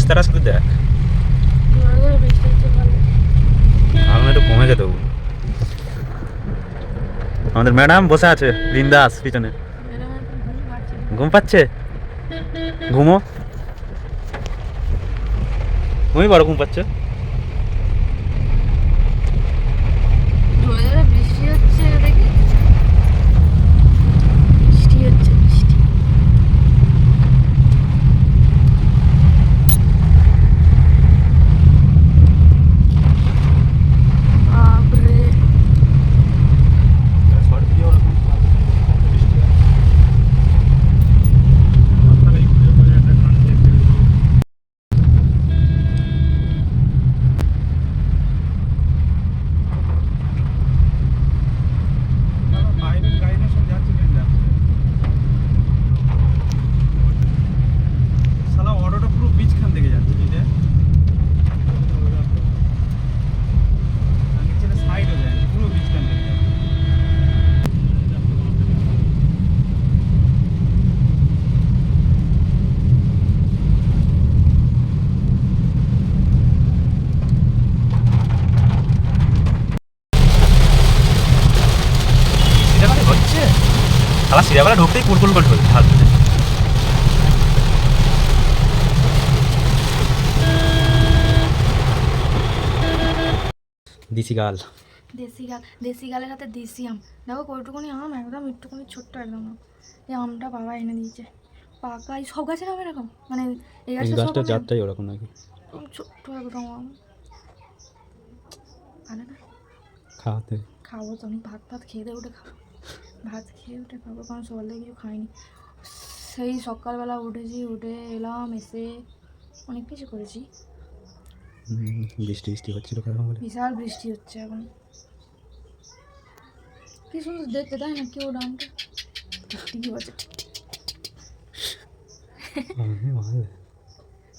রাস্তাটা শুধু দেখ, আগুন একটু কমে যেত। আমাদের ম্যাডাম বসে আছে বিন্দাস পিছনে, ঘুম পাচ্ছে। ঘুমো, ঘুমিয়ে বড় ঘুম পাচ্ছে। বৃষ্টি হচ্ছে, দেখি বৃষ্টি হচ্ছে, বৃষ্টি। বাপরে, আবার সিরিয়াবেলা ঢুকতেই কুলকুল করে ঢুকছে হাত ধরে। দেশি গাল, দেশি গাল, দেশি গালের হাতে দেশি আম। দেখো কতটুকুনি আম, একদম একটুখানি ছোট্ট একদম আম। এই আমটা বাবা এনে দিয়েছে, পাকা। এই সব গাছের আম এরকম, মানে এই এই গাছটা সব গাছটার আম জাতটাই ওরকম নাকি? ছোট্ট একদম আম। ভালো না? খাওয়াতে খাবো তো, আমি ভাত ভাত খেয়ে দিয়ে উঠে খাবো, ভাত খেয়ে উঠে খাবো, কারণ সকালে কিছু খাইনি। সেই সকালবেলা উঠেছি, উঠে এলাম, এসে অনেক কিছু করেছি। বৃষ্টি বৃষ্টি হচ্ছিল কখন বলে? বিশাল বৃষ্টি হচ্ছে এখন। কি সুন্দর দেখতে, তাই না? কেউ ডানটা টিকটিকি বাজে,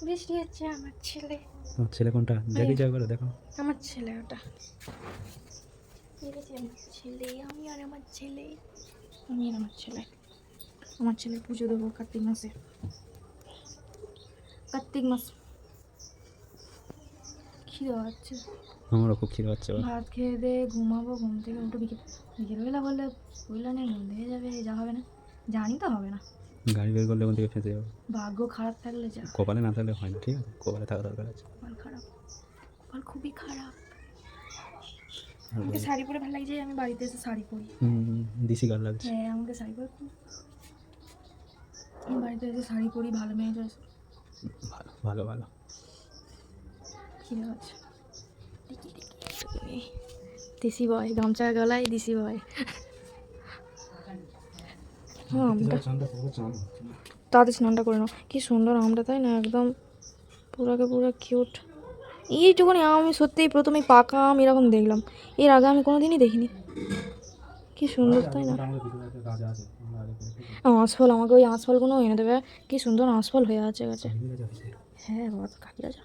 বৃষ্টি হচ্ছে। আমার ছেলে, তোমার ছেলে কোনটা? দেখি যা করে দেখো। আমার ছেলে ওটা, দেখেছি আমার ছেলে, আমি আর আমার ছেলে, আমি আর আমার ছেলে। আমার ছেলে পুজো দেবো কার্তিক মাসে, কার্তিক মাস। খিদে পাচ্ছে, আমারও খুব খিদে পাচ্ছে। ভাত খেয়ে দে ঘুমাবো, ঘুম থেকে উঠে বিকেলবেলা বললে বললে নেই, ঘুম থেকে যাবে, যা হবে না, জানি তো হবে না। গাড়ি বের করলে ওখান থেকে ফেঁসে যাবো। ভাগ্য খারাপ থাকলে যা, কপালে না থাকলে হয় না, ঠিক আছে? কপালে থাকা দরকার আছে। কপাল খারাপ, কপাল খুবই খারাপ। আমাকে শাড়ি পরে ভালো লাগছে, আমি বাড়িতে এসে শাড়ি পরি। দেশি গাল লাগছে। হ্যাঁ, আমাকে শাড়ি পরে আমি বাড়িতে এসে শাড়ি পরি, ভালো মেয়ে ড্রেস। ভালো ভালো ভালো। খিদে আছে, দেশি বয়, গামছা গলায় দেশি বয়। হ্যাঁ, আমটা তাড়াতাড়ি স্নানটা করে নাও। কি সুন্দর আমটা, তাই না? একদম পুরাকে পুরো কিউট। এইটুকুনি আম আমি সত্যিই প্রথমে পাকা আম এরকম দেখলাম, এর আগে আমি কোনোদিনই দেখিনি। কি সুন্দর, তাই না? আঁশফল, আমাকে ওই আঁশফলগুলো এনে দেবে। কি সুন্দর আঁশফল হয়ে আছে গাছে। হ্যাঁ বাবা, তো কাকিরা যা